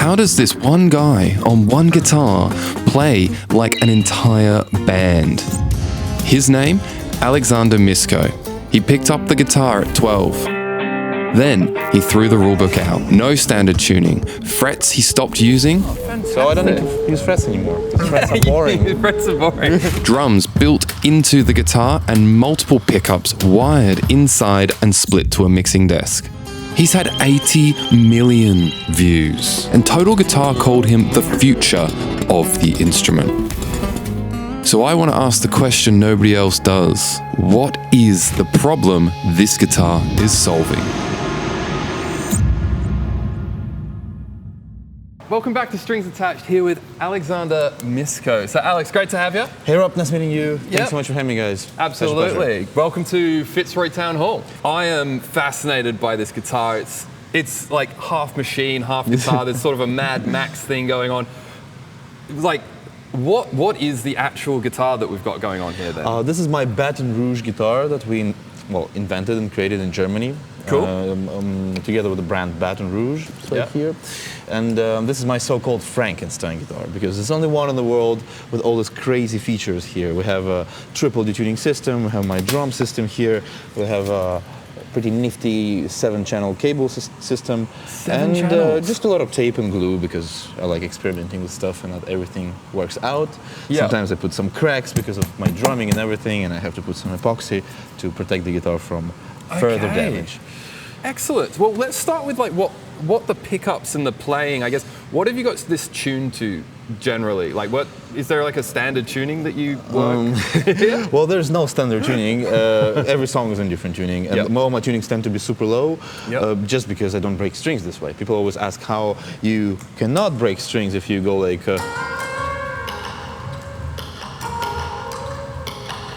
How does this one guy on one guitar play like an entire band? His name, Alexandr Misko. He picked up the guitar at 12. Then he threw the rulebook out. No standard tuning. Frets he stopped using. So I don't need to use frets anymore. Because frets are boring. Frets are boring. Drums built into the guitar and multiple pickups wired inside and split to a mixing desk. He's had 80 million views, and Total Guitar called him the future of the instrument. So I want to ask the question nobody else does. What is the problem this guitar is solving? Welcome back to Strings Attached, here with Alexandr Misko. So Alex, great to have you. Hey Rob, nice meeting you. Thanks so much for having me, guys. Absolutely. Welcome to Fitzroy Town Hall. I am fascinated by this guitar. It's like half machine, half guitar. There's sort of a Mad Max thing going on. Like, what is the actual guitar that we've got going on here then? This is my Baton Rouge guitar that we invented and created in Germany. Cool. Together with the brand Baton Rouge, here. And this is my so-called Frankenstein guitar, because it's only one in the world with all these crazy features here. We have a triple detuning system, we have my drum system here, we have a pretty nifty 7-channel cable system, and just a lot of tape and glue, because I like experimenting with stuff and not everything works out. Sometimes I put some cracks because of my drumming and everything, and I have to put some epoxy to protect the guitar from further damage. Excellent. Well, let's start with like what the pickups and the playing, I guess. What have you got this tuned to generally? Like, what is there like a standard tuning that you work? Well, there's no standard tuning. Every song is in different tuning, and all my tunings tend to be super low, just because I don't break strings this way. People always ask how you cannot break strings if you go like.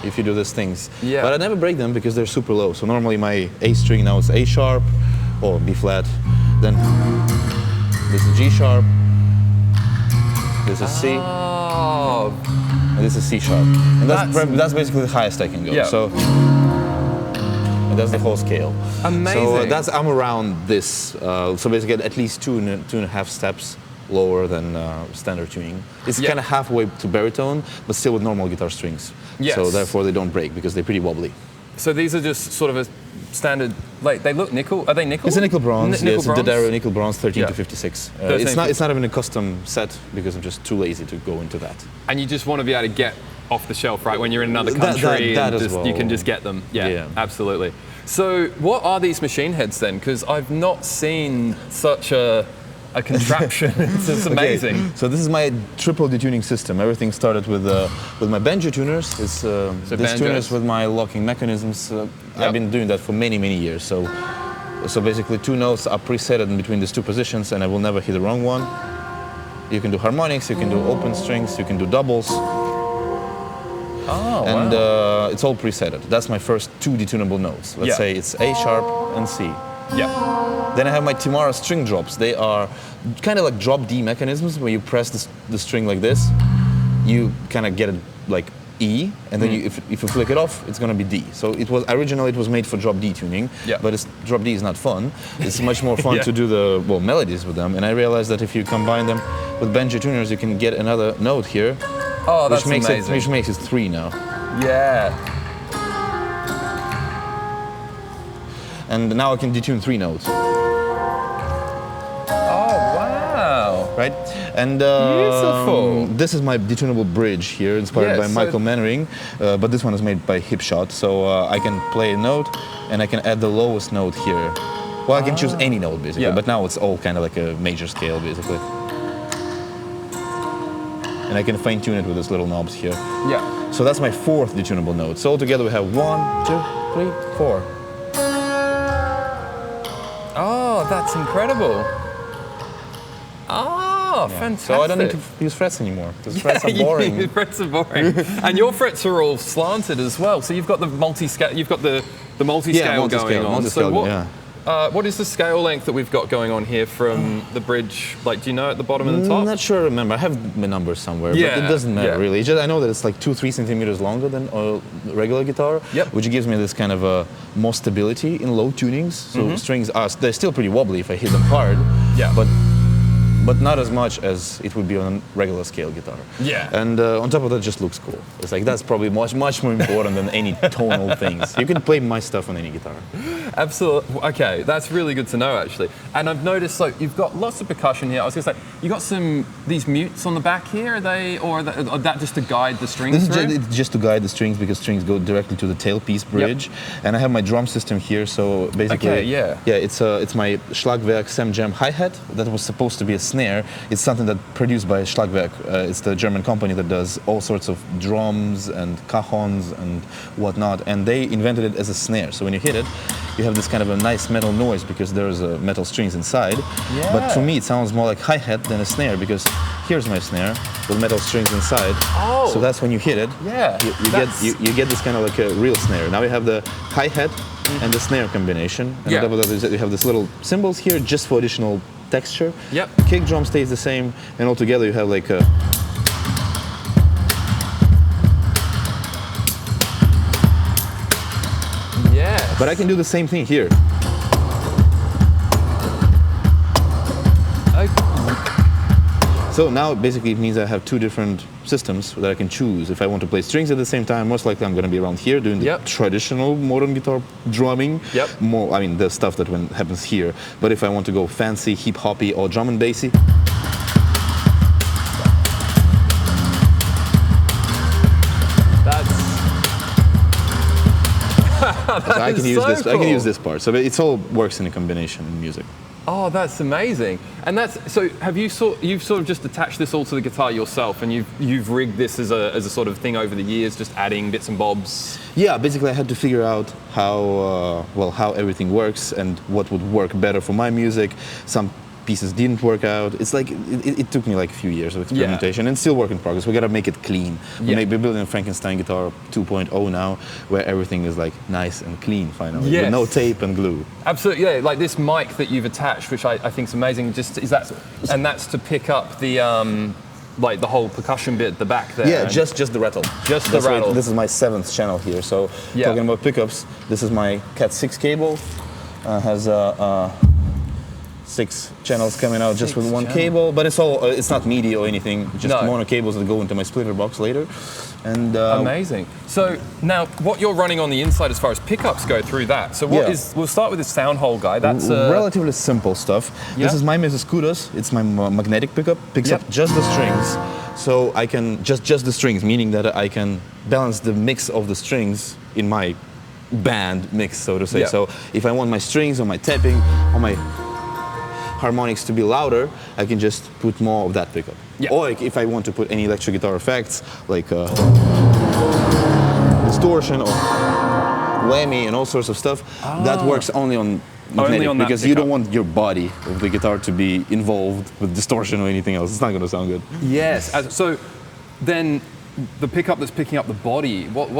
If you do these things. But I never break them because they're super low. So normally my A string now is A sharp or B flat. Then this is G sharp. This is C. And this is C sharp. And that's basically the highest I can go. So and that's the whole scale. Amazing. So I'm around this. So basically at least two and a half steps lower than standard tuning. It's kind of halfway to baritone, but still with normal guitar strings. So therefore they don't break because they're pretty wobbly. So these are just sort of a standard, like they look nickel. Are they nickel? It's a nickel bronze. Nickel it's a Dodaro nickel bronze 13 to 56. 13 it's not even a custom set because I'm just too lazy to go into that. And you just want to be able to get off the shelf, right? When you're in another country, you can just get them. Yeah, absolutely. So what are these machine heads then? Because I've not seen such a contraption. It's amazing. Okay. So this is my triple detuning system. Everything started with my banjo tuners. It's these tuners with my locking mechanisms. I've been doing that for many years. So basically 2 notes are preset in between these 2 positions, and I will never hit the wrong one. You can do harmonics, you can do open strings, you can do doubles. And it's all presetted. That's my first 2 detunable notes. Let's say it's A sharp and C. Then I have my Timara string drops. They are kind of like drop D mechanisms where you press the string like this, you kind of get it like E, and then if you flick it off, it's going to be D. So originally it was made for drop D tuning, but drop D is not fun. It's much more fun to do the melodies with them. And I realized that if you combine them with banjo tuners, you can get another note here, which makes it 3 now. And now I can detune 3 notes. Right? And beautiful. This is my detunable bridge here, inspired by Michael Mannering, but this one is made by Hipshot, so I can play a note and I can add the lowest note here. Well, I can choose any note basically, but now it's all kind of like a major scale basically. And I can fine tune it with these little knobs here. So that's my 4th detunable note. So altogether we have 1, 2, 3, 4. Oh, that's incredible. Oh, fantastic. So I don't need to use frets anymore, because frets are boring. Frets are boring. And your frets are all slanted as well. So you've got the multi-scale, multi-scale going on. What is the scale length that we've got going on here from the bridge? Like, do you know at the bottom and the top? I'm not sure I remember. I have my numbers somewhere, but it doesn't matter really. I know that it's like 2-3 centimeters longer than a regular guitar, which gives me this kind of more stability in low tunings. So strings they're still pretty wobbly if I hit them hard, but but not as much as it would be on a regular scale guitar. Yeah. And on top of that, it just looks cool. It's like that's probably much more important than any tonal things. You can play my stuff on any guitar. Absolutely. Okay, that's really good to know, actually. And I've noticed, so you've got lots of percussion here. I was going to say, you got these mutes on the back here. Are they, or are that just to guide the strings through? It's just to guide the strings because strings go directly to the tailpiece bridge. Yep. And I have my drum system here, so basically, it's my Schlagwerk Sam Jam hi-hat that was supposed to be a snare. It's something that produced by Schlagwerk. It's the German company that does all sorts of drums and cajons and whatnot, and they invented it as a snare. So when you hit it, you have this kind of a nice metal noise because there's metal strings inside. Yeah. But to me, it sounds more like hi-hat than a snare because here's my snare with metal strings inside. Oh. So that's when you hit it. Yeah. You get this kind of like a real snare. Now we have the hi-hat and the snare combination. And on top of that, you have these little cymbals here just for additional texture. Yep. Kick drum stays the same, and altogether you have like a But I can do the same thing here. So now basically it means I have two different systems that I can choose. If I want to play strings at the same time, most likely I'm going to be around here doing the traditional modern guitar drumming. More, I mean, the stuff that happens here. But if I want to go fancy, hip-hoppy, or drum and bassy, so I can use this. Cool. I can use this part. So it all works in a combination in music. Oh, that's amazing! And so. Have you've sort of just attached this all to the guitar yourself, and you've rigged this as a sort of thing over the years, just adding bits and bobs. Yeah, basically I had to figure out how everything works and what would work better for my music. Some pieces didn't work out. It's like it took me like a few years of experimentation and still work in progress. We gotta make it clean. We're building a Frankenstein guitar 2.0 now, where everything is like nice and clean finally, with no tape and glue. Absolutely, yeah. Like this mic that you've attached, which I think is amazing. That's to pick up the like the whole percussion bit at the back there. Yeah, just the rattle. Just the rattle. This is my 7th channel here. So talking about pickups, this is my Cat 6 cable. Has 6 channels coming out just with one cable, but it's not MIDI or anything, just mono cables that go into my splitter box later. And amazing. So now what you're running on the inside as far as pickups go through that. So we'll start with this sound hole guy. That's relatively simple stuff. This is my Mrs. Kudos. It's my magnetic pickup, picks up just the strings. So I can just the strings, meaning that I can balance the mix of the strings in my band mix, so to say. So if I want my strings or my tapping or my harmonics to be louder, I can just put more of that pickup. Or if I want to put any electric guitar effects, like distortion or whammy and all sorts of stuff, that works only on magnetic, because you don't want your body of the guitar to be involved with distortion or anything else. It's not going to sound good. Yes. So then the pickup that's picking up the body, what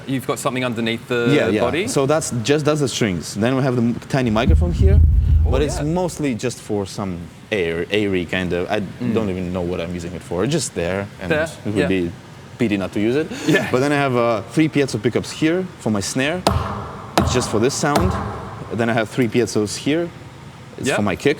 you've got something underneath the body? So that's the strings. Then we have the tiny microphone here. But it's mostly just for some airy kind of. I don't even know what I'm using it for. It's just there, and it would be pity not to use it. But then I have 3 piezo pickups here for my snare. It's just for this sound. Then I have 3 piezos here. It's for my kick.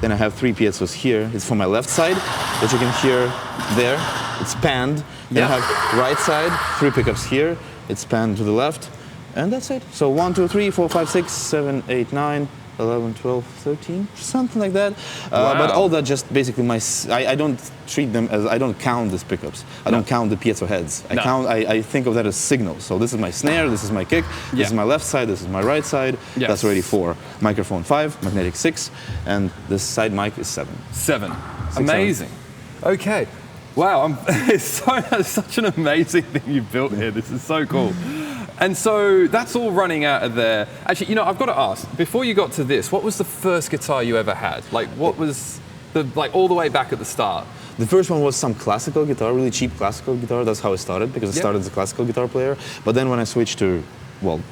Then I have 3 piezos here. It's for my left side, that you can hear there. It's panned. Then I have right side, 3 pickups here. It's panned to the left, and that's it. So 1, 2, 3, 4, 5, 6, 7, 8, 9. 11, 12, 13, something like that. But all that just basically I don't treat them as, I don't count these pickups. I don't count the piezo heads. I think of that as signals. So this is my snare, this is my kick, this is my left side, this is my right side. That's already 4. Microphone 5, magnetic 6, and this side mic is 7. 7. Amazing. 7. Okay. Wow, it's such an amazing thing you've built here. This is so cool. And so that's all running out of there. Actually, I've got to ask, before you got to this, what was the first guitar you ever had? Like, what was all the way back at the start? The first one was some classical guitar, really cheap classical guitar. That's how it started, because I started as a classical guitar player. But then when I switched to,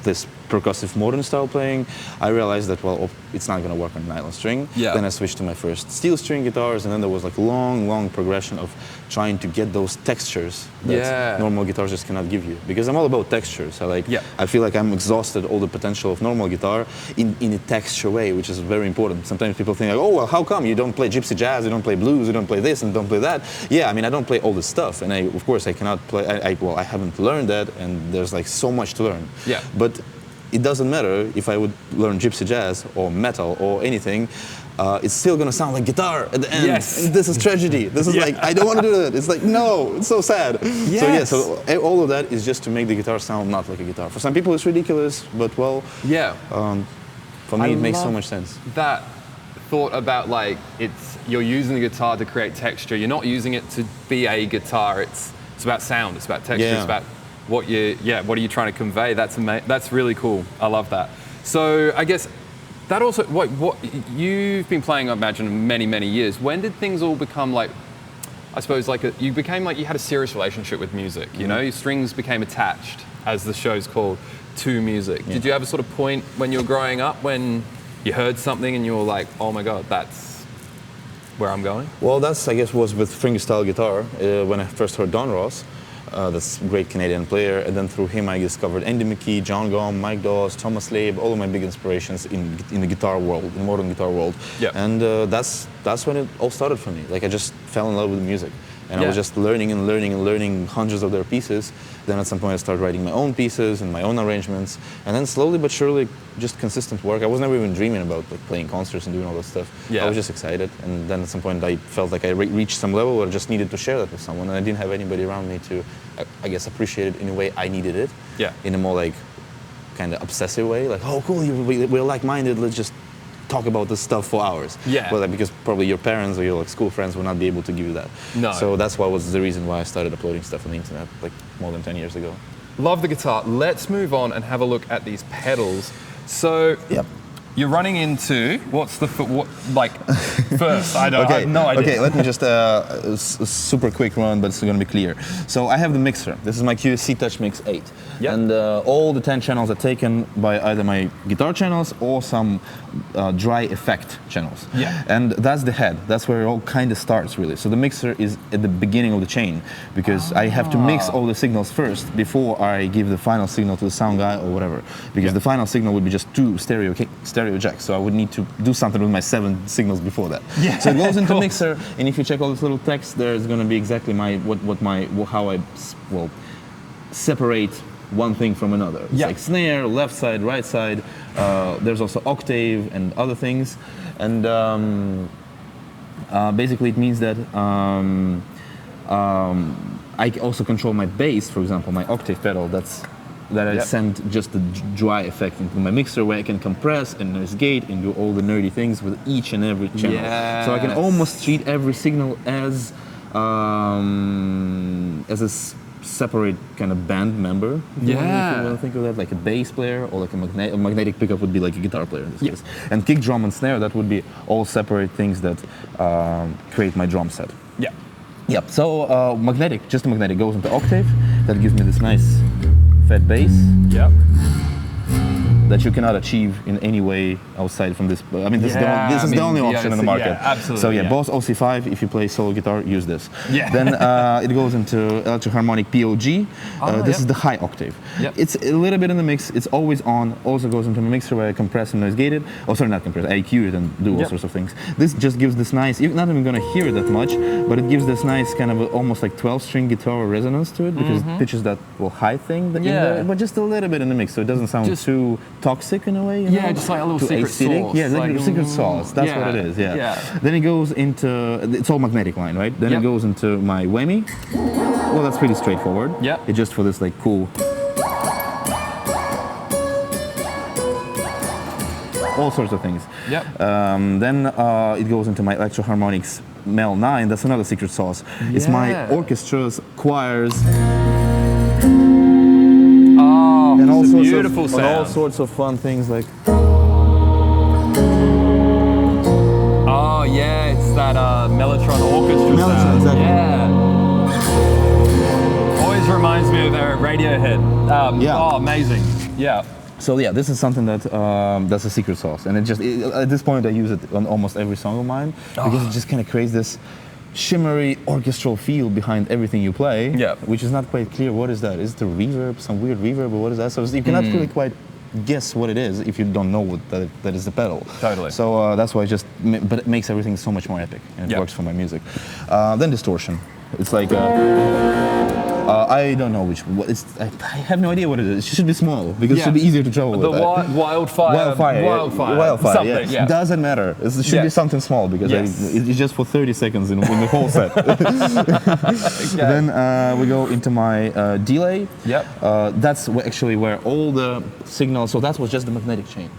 this percussive modern style playing, I realized that, well, it's not going to work on nylon string. Yeah. Then I switched to my first steel string guitars, and then there was like long progression of trying to get those textures that normal guitars just cannot give you. Because I'm all about textures. I feel like I'm exhausted all the potential of normal guitar in a texture way, which is very important. Sometimes people think like, oh, well, how come you don't play gypsy jazz, you don't play blues, you don't play this and don't play that? Yeah, I mean, I don't play all this stuff, and of course I cannot play. I haven't learned that, and there's like so much to learn. Yeah. But it doesn't matter if I would learn gypsy jazz or metal or anything. It's still gonna sound like guitar at the end. Yes. And this is tragedy. This is like, I don't want to do that. It's like, no, it's so sad. Yes. So all of that is just to make the guitar sound not like a guitar. For some people it's ridiculous, but well, for me it makes so much sense. That thought about like, you're using the guitar to create texture. You're not using it to be a guitar. It's about sound, it's about texture, it's about what are you trying to convey? That's really cool. I love that. So I guess that also, what you've been playing, I imagine, many years. When did things all become like, I suppose, like you became like you had a serious relationship with music? You know, your strings became attached, as the show's called, to music. Did you have a sort of point when you were growing up when you heard something and you were like, oh my God, that's where I'm going? Well, that's, I guess, was with fingerstyle guitar when I first heard Don Ross. That's a great Canadian player, and then through him I discovered Andy McKee, John Gom, Mike Dawes, Thomas Labe, all of my big inspirations in the guitar world, in the modern guitar world. Yeah. And that's when it all started for me. Like I just fell in love with music, and I was just learning hundreds of their pieces. Then at some point I started writing my own pieces and my own arrangements, and then slowly but surely, just consistent work. I was never even dreaming about like playing concerts and doing all that stuff. I was just excited, and then at some point I felt like I reached some level where I just needed to share that with someone, and I didn't have anybody around me to, I guess, appreciate it in a way I needed it. Yeah. In a more like kind of obsessive way, like, oh cool, we're like-minded, let's just talk about this stuff for hours. Yeah. Well, like, because probably your parents or your like school friends will not be able to give you that. No. So that's what was the reason why I started uploading stuff on the internet like more than 10 years ago. Love the guitar. Let's move on and have a look at these pedals. So you're running into, what's the, first? I have no idea. Okay, let me just, a super quick run, but it's going to be clear. So I have the mixer. This is my QSC Touch Mix 8. Yep. And all the 10 channels are taken by either my guitar channels or some dry effect channels. Yeah. And that's the head. That's where it all kind of starts, really. So the mixer is at the beginning of the chain, because I have to mix all the signals first before I give the final signal to the sound guy or whatever. Because the final signal would be just 2 stereo jacks, so I would need to do something with my 7 signals before that. Yeah. So it goes into the mixer, and if you check all this little text, there's going to be exactly how I separate one thing from another. It's like snare, left side, right side. There's also octave and other things, and basically it means that I also control my bass, for example, my octave pedal. That I send just the dry effect into my mixer, where I can compress and noise gate and do all the nerdy things with each and every channel. Yes. So I can almost treat every signal as a separate kind of band member. If you want to think of that, like a bass player, or like a magnetic pickup would be like a guitar player in this case. And kick, drum, and snare, that would be all separate things that create my drum set. Yeah. Yep. So just a magnetic goes into octave. That gives me this nice fat bass. Yep. That you cannot achieve in any way outside from this. I mean, this is the only option in the market. Yeah, absolutely. So Boss OC5, if you play solo guitar, use this. Yeah. Then it goes into electroharmonic POG. This is the high octave. Yep. It's a little bit in the mix. It's always on. Also goes into the mixer where I compress and noise gate it. Oh, sorry, not compress. I EQ it and do all sorts of things. This just gives this nice. You're not even gonna hear it that much, but it gives this nice kind of almost like 12-string guitar resonance to it, because it pitches that high thing in there, but just a little bit in the mix, so it doesn't sound too toxic in a way, you know? Just like a little secret sauce. Yeah, like a secret sauce. That's what it is, Then it goes into, it's all magnetic line, right? Then it goes into my whammy. Well, that's pretty straightforward. Yeah. It's just for this like cool, all sorts of things. Yep. Then it goes into my electroharmonics Mel 9. That's another secret sauce. It's my orchestras, choirs, and all sorts beautiful sound. And all sorts of fun things like. Oh yeah, it's that Mellotron orchestra sound. Exactly. Yeah. Always reminds me of Radiohead. Oh, amazing. Yeah. So yeah, this is something that that's a secret sauce, and at this point I use it on almost every song of mine because it just kind of creates this shimmery orchestral feel behind everything you play, which is not quite clear. What is that? Is it a reverb, some weird reverb, or what is that? So you cannot really quite guess what it is if you don't know what that is the pedal. Totally. So that's why but it makes everything so much more epic, and it works for my music. Then distortion. It's like I don't know I have no idea what it is. It should be small because it should be easier to travel with. Wildfire. Something, yeah. Doesn't matter. It should be something small because it's just for 30 seconds in the whole set. Then we go into my delay. That's actually where all the signals. So that was just the magnetic chain.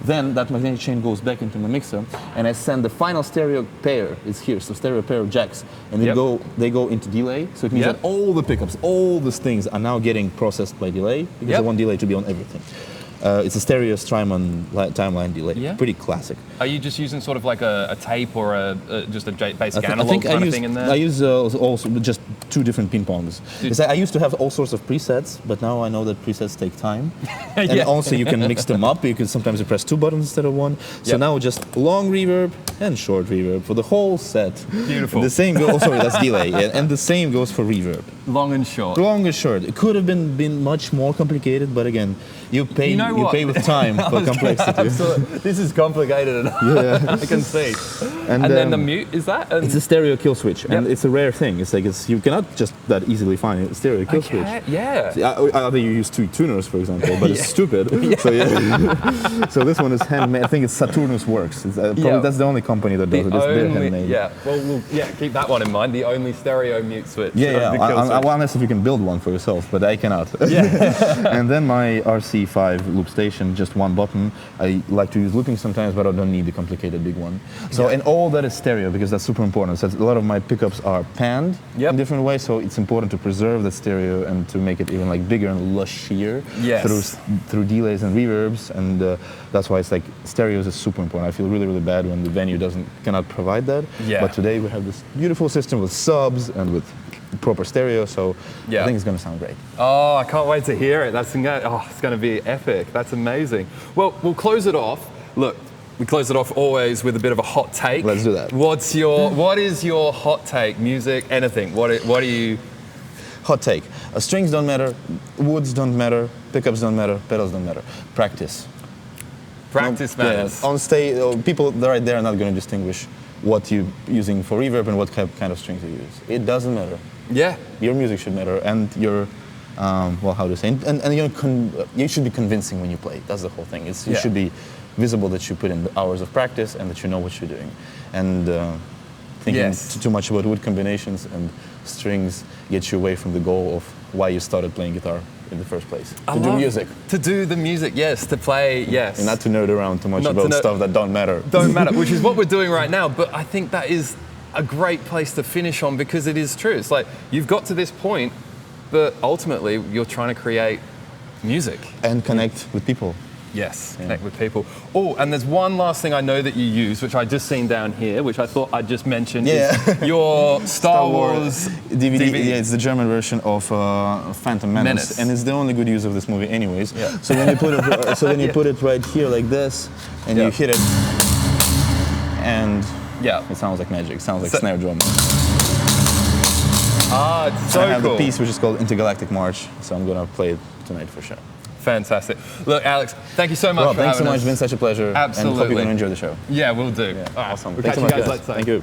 Then that magnetic chain goes back into my mixer, and I send the final stereo pair. It's here, so stereo pair of jacks, and they go into delay. So it means that all the pickups, all these things are now getting processed by delay because I want delay to be on everything. It's a stereo timeline delay. Pretty classic. Are you just using sort of like a tape or just a basic analog kind of thing in there? I use also just 2 different ping pongs. I used to have all sorts of presets, but now I know that presets take time. And also you can mix them up because sometimes you press 2 buttons instead of 1. So now just long reverb and short reverb for the whole set. Beautiful. The same goes, that's delay. And the same goes for reverb. Long and short. Long and short. It could have been much more complicated, but again, you pay with time for complexity. Absolutely. This is complicated enough. I can see. And then the mute, is that? It's a stereo kill switch, and it's a rare thing. It's like you cannot just that easily find a stereo kill switch. Either you use 2 tuners, for example, but it's stupid. So so this one is handmade. I think it's Saturnus Works. It's, probably that's the only company that does it. They're handmade. Well, keep that one in mind. The only stereo mute switch. Unless if you can build one for yourself, but I cannot. And then my RC5 loop station, just 1 button. I like to use looping sometimes, but I don't need the complicated big one. So and all that is stereo because that's super important. So a lot of my pickups are panned in different ways, so it's important to preserve that stereo and to make it even like bigger and lushier through delays and reverbs, and that's why it's like stereos is super important. I feel really bad when the venue cannot provide that. But today we have this beautiful system with subs and with proper stereo, so I think it's going to sound great. Oh, I can't wait to hear it. It's going to be epic. That's amazing. Well, we'll close it off. Look, we close it off always with a bit of a hot take. Let's do that. What is your hot take? Music, anything? What are you? Hot take. Strings don't matter, woods don't matter, pickups don't matter, pedals don't matter. Practice. Practice matters. On stage, people right there are not going to distinguish what you're using for reverb and what kind of strings you use. It doesn't matter. Your music should matter, and your, how to say, and you should be convincing when you play. That's the whole thing. You should be visible that you put in the hours of practice and that you know what you're doing. And thinking too much about wood combinations and strings gets you away from the goal of why you started playing guitar in the first place. To do music. To do the music, yes. To play, yes. And not to nerd around too much about stuff that don't matter. Which is what we're doing right now. But I think that is a great place to finish on because it is true. It's like you've got to this point, but ultimately you're trying to create music. And connect with people. Yes, connect with people. Oh, and there's one last thing I know that you use, which I just seen down here, which I thought I'd just mention. Is your Star Wars DVD. Yeah, it's the German version of Phantom Menace, and it's the only good use of this movie, anyways. So when you put it, you put it right here like this, and you hit it, and it sounds like magic. It sounds like snare drum. It's so cool. I have a piece which is called Intergalactic March, so I'm gonna play it tonight for sure. Fantastic. Look, Alex, thank you so much for having us. Thanks so much. It's been such a pleasure. Absolutely. And hope you're going to enjoy the show. Yeah, we'll do. Awesome. We'll Thanks catch so much, you guys guys. later. Thank you.